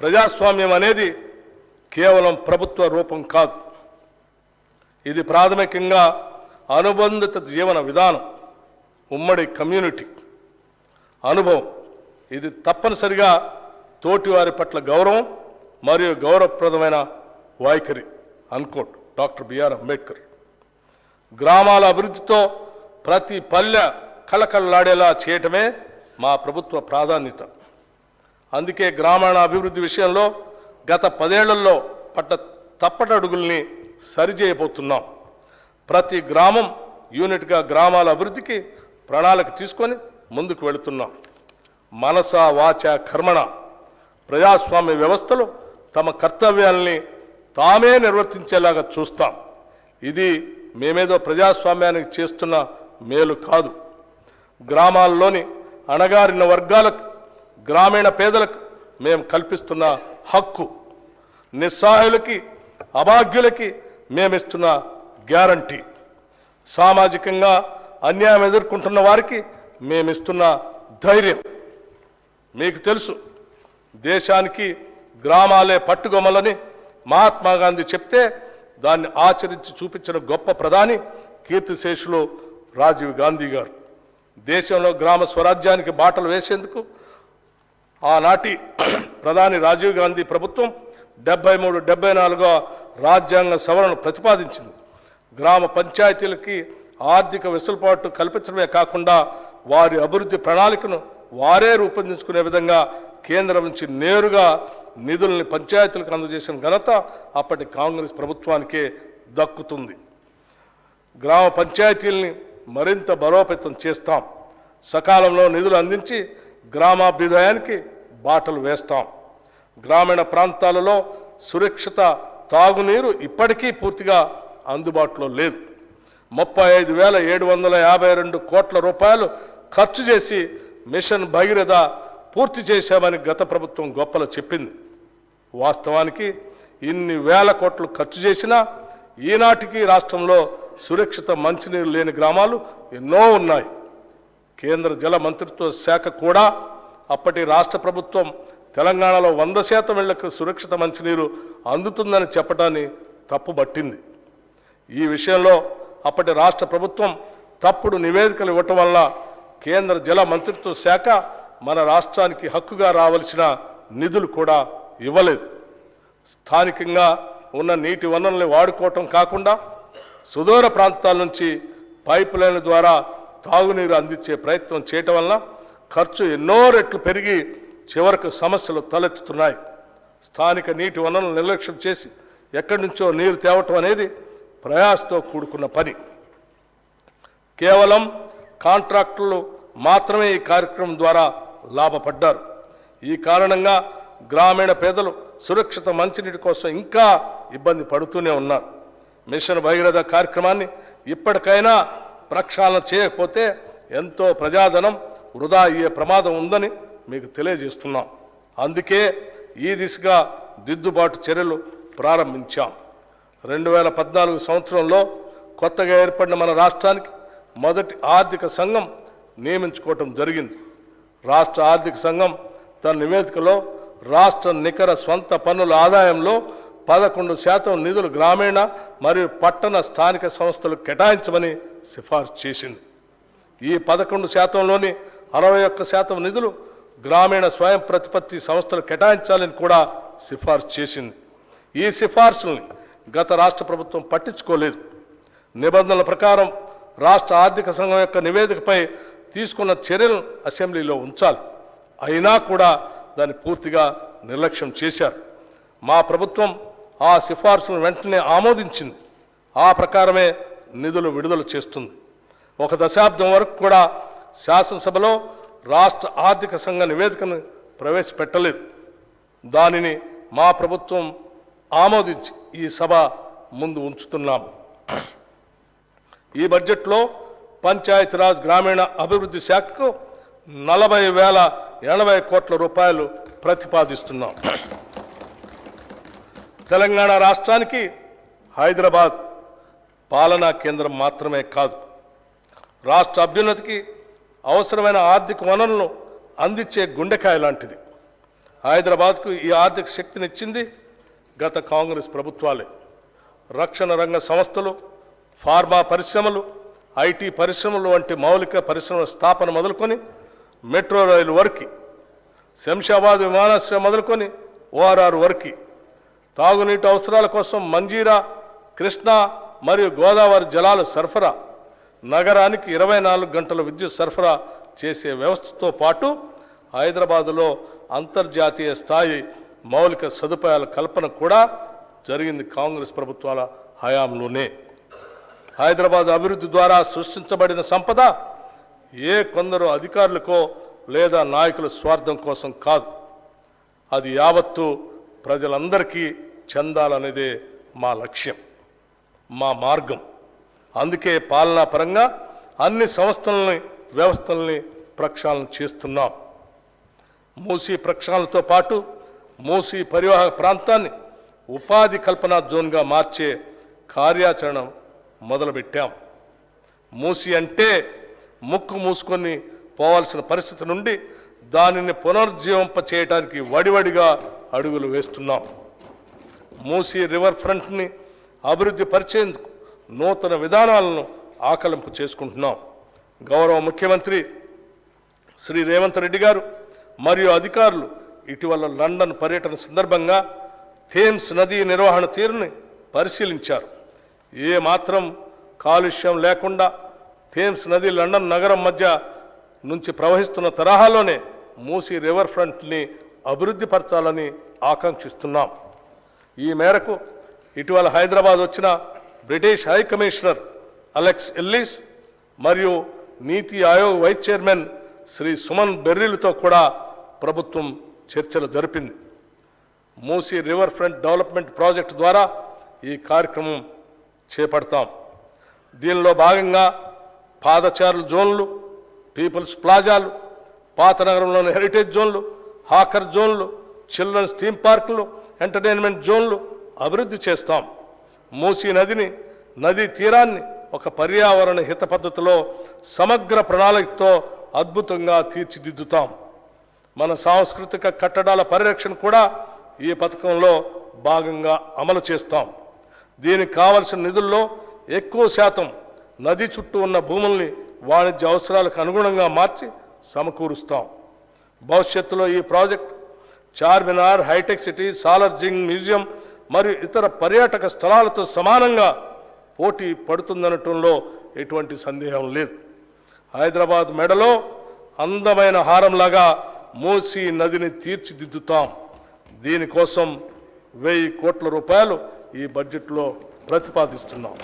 ప్రజాస్వామ్యం అనేది కేవలం ప్రభుత్వ రూపం కాదు. ఇది ప్రాథమికంగా అనుబంధిత జీవన విధానం, ఉమ్మడి కమ్యూనిటీ అనుభవం. ఇది తప్పనిసరిగా తోటివారి పట్ల గౌరవం మరియు గౌరవప్రదమైన వైఖరి అన్కోట్ డాక్టర్ బిఆర్ అంబేద్కర్. గ్రామాల అభివృద్ధితో ప్రతి పల్లె కళకళలాడేలా చేయటమే మా ప్రభుత్వ ప్రాధాన్యత. అందుకే గ్రామీణ అభివృద్ధి విషయంలో గత 10 ఏళ్లలో పడ్డ తప్పటడుగుల్ని సరిచేయబోతున్నాం. ప్రతి గ్రామం యూనిట్గా గ్రామాల అభివృద్ధికి ప్రణాళిక తీసుకొని ముందుకు వెళుతున్నాం. మనస వాచ కర్మణ ప్రజాస్వామ్య వ్యవస్థలో తమ కర్తవ్యాల్ని తామే నిర్వర్తించేలాగా చూస్తాం. ఇది మేమేదో ప్రజాస్వామ్యానికి చేస్తున్న మేలు కాదు. గ్రామాల్లోని అణగారిన వర్గాలకు, గ్రామీణ పేదలకు మేము కల్పిస్తున్న హక్కు, నిస్సహాయులకి, అభాగ్యులకి మేమిస్తున్న గ్యారంటీ, సామాజికంగా అన్యాయం ఎదుర్కొంటున్న వారికి మేమిస్తున్న ధైర్యం. మీకు తెలుసు, దేశానికి గ్రామాలే పట్టుగొమ్మలని మహాత్మా గాంధీ చెప్తే దాన్ని ఆచరించి చూపించిన గొప్ప ప్రధాని కీర్తిశేషులు రాజీవ్ గాంధీ గారు. దేశంలో గ్రామ స్వరాజ్యానికి బాటలు వేసేందుకు ఆనాటి ప్రధాని రాజీవ్ గాంధీ ప్రభుత్వం 73-74వ రాజ్యాంగ సవరణను ప్రతిపాదించింది. గ్రామ పంచాయతీలకి ఆర్థిక వెసులుబాటు కల్పించడమే కాకుండా వారి అభివృద్ధి ప్రణాళికను వారే రూపొందించుకునే విధంగా కేంద్రం నుంచి నేరుగా నిధుల్ని పంచాయతీలకు అందజేసిన ఘనత అప్పటి కాంగ్రెస్ ప్రభుత్వానికే దక్కుతుంది. గ్రామ పంచాయతీల్ని మరింత బలోపేతం చేస్తాం. సకాలంలో నిధులు అందించి గ్రామాభ్యుదయానికి బాటలు వేస్తాం. గ్రామీణ ప్రాంతాలలో సురక్షిత తాగునీరు ఇప్పటికీ పూర్తిగా అందుబాటులో లేదు. 35,752 కోట్ల రూపాయలు ఖర్చు చేసి మిషన్ భగీరథ పూర్తి చేశామని గత ప్రభుత్వం గొప్పలు చెప్పింది. వాస్తవానికి ఇన్ని వేల కోట్లు ఖర్చు చేసినా ఈనాటికి రాష్ట్రంలో సురక్షిత మంచినీరు లేని గ్రామాలు ఎన్నో ఉన్నాయి. కేంద్ర జల మంత్రిత్వ శాఖ కూడా అప్పటి రాష్ట్ర ప్రభుత్వం తెలంగాణలో 100% ఇళ్లకు సురక్షిత మంచినీరు అందుతుందని చెప్పడాన్ని తప్పుబట్టింది. ఈ విషయంలో అప్పటి రాష్ట్ర ప్రభుత్వం తప్పుడు నివేదికలు ఇవ్వటం వల్ల కేంద్ర జల మంత్రిత్వ శాఖ మన రాష్ట్రానికి హక్కుగా రావాల్సిన నిధులు కూడా ఇవ్వలేదు. స్థానికంగా ఉన్న నీటి వనరుల్ని వాడుకోవటం కాకుండా సుదూర ప్రాంతాల నుంచి పైప్ లైన్ల ద్వారా తాగునీరు అందించే ప్రయత్నం చేయటం వల్ల ఖర్చు ఎన్నో రెట్లు పెరిగి చివరకు సమస్యలు తలెత్తుతున్నాయి. స్థానిక నీటి వనరులను నిర్లక్ష్యం చేసి ఎక్కడి నుంచో నీరు తేవటం అనేది ప్రయాసతో కూడుకున్న పని. కేవలం కాంట్రాక్టర్లు మాత్రమే ఈ కార్యక్రమం ద్వారా లాభపడ్డారు. ఈ కారణంగా గ్రామీణ పేదలు సురక్షిత మంచినీటి కోసం ఇంకా ఇబ్బంది పడుతూనే ఉన్నారు. మిషన్ భగీరథ కార్యక్రమాన్ని ఇప్పటికైనా ప్రక్షాళన చేయకపోతే ఎంతో ప్రజాధనం వృధా అయ్యే ప్రమాదం ఉందని మీకు తెలియజేస్తున్నాం. అందుకే ఈ దిశగా దిద్దుబాటు చర్యలు ప్రారంభించాం. 2014 సంవత్సరంలో కొత్తగా ఏర్పడిన మన రాష్ట్రానికి మొదటి ఆర్థిక సంఘం నియమించుకోవటం జరిగింది. రాష్ట్ర ఆర్థిక సంఘం తన నివేదికలో రాష్ట్ర నికర స్వంత పన్నుల ఆదాయంలో 11% నిధులు గ్రామీణ మరియు పట్టణ స్థానిక సంస్థలకు కేటాయించమని సిఫార్సు చేసింది. ఈ 11%లోని 61% నిధులు గ్రామీణ స్వయం ప్రతిపత్తి సంస్థలు కేటాయించాలని కూడా సిఫార్సు చేసింది. ఈ సిఫార్సుల్ని గత రాష్ట్ర ప్రభుత్వం పట్టించుకోలేదు. నిబంధనల ప్రకారం రాష్ట్ర ఆర్థిక సంఘం యొక్క నివేదికపై తీసుకున్న చర్యలను అసెంబ్లీలో ఉంచాలి. అయినా కూడా దాన్ని పూర్తిగా నిర్లక్ష్యం చేశారు. మా ప్రభుత్వం ఆ సిఫార్సులను వెంటనే ఆమోదించింది. ఆ ప్రకారమే నిధులు విడుదల చేస్తుంది. 1 దశాబ్దం వరకు కూడా శాసనసభలో రాష్ట్ర ఆర్థిక సంఘ నివేదికను ప్రవేశపెట్టలేదు. దానిని మా ప్రభుత్వం ఆమోదించి ఈ సభ ముందు ఉంచుతున్నాము. ఈ బడ్జెట్లో పంచాయతీరాజ్ గ్రామీణ అభివృద్ధి శాఖకు 40,080 కోట్ల రూపాయలు ప్రతిపాదిస్తున్నాం. తెలంగాణ రాష్ట్రానికి హైదరాబాద్ పాలనా కేంద్రం మాత్రమే కాదు, రాష్ట్ర అభ్యున్నతికి అవసరమైన ఆర్థిక వనరులను అందించే గుండెకాయ లాంటిది. హైదరాబాద్కు ఈ ఆర్థిక శక్తినిచ్చింది గత కాంగ్రెస్ ప్రభుత్వాలే. రక్షణ రంగ సంస్థలు, ఫార్మా పరిశ్రమలు, ఐటీ పరిశ్రమలు వంటి మౌలిక పరిశ్రమల స్థాపన మొదలుకొని మెట్రో రైలు వరకు, శంషాబాద్ విమానాశ్రయం మొదలుకొని ఓఆర్ఆర్ వరకు, తాగునీటి అవసరాల కోసం మంజీరా, కృష్ణా మరియు గోదావరి జలాల సరఫరా, నగరానికి 24 గంటల విద్యుత్ సరఫరా చేసే వ్యవస్థతో పాటు హైదరాబాదులో అంతర్జాతీయ స్థాయి మౌలిక సదుపాయాల కల్పన కూడా జరిగింది కాంగ్రెస్ ప్రభుత్వాల హయాంలోనే. హైదరాబాద్ అభివృద్ధి ద్వారా సృష్టించబడిన సంపద ఏ కొందరు అధికారులకో లేదా నాయకుల స్వార్థం కోసం కాదు. అది యావత్తు ప్రజలందరికీ చెందాలనేదే మా లక్ష్యం, మా మార్గం. అందుకే పాలనా పరంగా అన్ని సంస్థలని, వ్యవస్థల్ని ప్రక్షాళన చేస్తున్నాం. మూసీ ప్రక్షాళనతో పాటు మూసీ పరివాహక ప్రాంతాన్ని ఉపాధి కల్పనా జోన్గా మార్చే కార్యాచరణ మొదలుపెట్టాం. మూసీ అంటే ముక్కు మూసుకొని పోవాల్సిన పరిస్థితి నుండి దానిని పునరుజ్జీవింప చేయడానికి వడివడిగా అడుగులు వేస్తున్నాం. మూసీ రివర్ ఫ్రంట్ని అభివృద్ధి పరిచేందుకు నూతన విధానాలను ఆకలింపు చేసుకుంటున్నాం. గౌరవ ముఖ్యమంత్రి శ్రీ రేవంత్ రెడ్డి గారు మరియు అధికారులు ఇటీవల లండన్ పర్యటన సందర్భంగా థేమ్స్ నదీ నిర్వహణ తీరుని పరిశీలించారు. ఏ మాత్రం కాలుష్యం లేకుండా థేమ్స్ నది లండన్ నగరం మధ్య నుంచి ప్రవహిస్తున్న తరహాలోనే మూసీ రివర్ ఫ్రంట్ని అభివృద్ధి పరచాలని ఆకాంక్షిస్తున్నాం. ఈ మేరకు ఇటీవల హైదరాబాద్ వచ్చిన British high commissioner Alex Ellis మరియు నీతి ఆయోగ్ వైస్ చైర్మన్ శ్రీ సుమన్ బెర్రీలతో కూడా ప్రభుత్వం చర్చలు జరిపింది. Musi river front development project ద్వారా ఈ కార్యక్రమం చేపడతాం. దీనిలో భాగంగా పాదచారుల జోన్లు, పీపుల్స్ ప్లాజాలు, పాత నగరంలోని హెరిటేజ్ జోన్లు, హాకర్ జోన్లు, చిల్డ్రన్స్ థీమ్ పార్కులు, ఎంటర్టైన్మెంట్ జోన్లు అభివృద్ధి చేస్తాం. మూసీ నదిని, నదీ తీరాన్ని ఒక పర్యావరణ హిత పద్ధతిలో సమగ్ర ప్రణాళికతో అద్భుతంగా తీర్చిదిద్దుతాం. మన సాంస్కృతిక కట్టడాల పరిరక్షణ కూడా ఈ పథకంలో భాగంగా అమలు చేస్తాం. దీనికి కావలసిన నిధుల్లో ఎక్కువ శాతం నది చుట్టూ ఉన్న భూముల్ని వాణిజ్య అవసరాలకు అనుగుణంగా మార్చి సమకూరుస్తాం. భవిష్యత్తులో ఈ project Charminar, Hitec City, Salar Jung museum మరియు ఇతర పర్యాటక స్థలాలతో సమానంగా పోటీ పడుతుందనటంలో ఎటువంటి సందేహం లేదు. హైదరాబాద్ మెడలో అందమైన హారంలాగా మూసీ నదిని తీర్చిదిద్దుతాం. దీనికోసం 1000 కోట్ల రూపాయలు ఈ బడ్జెట్లో ప్రతిపాదిస్తున్నాం.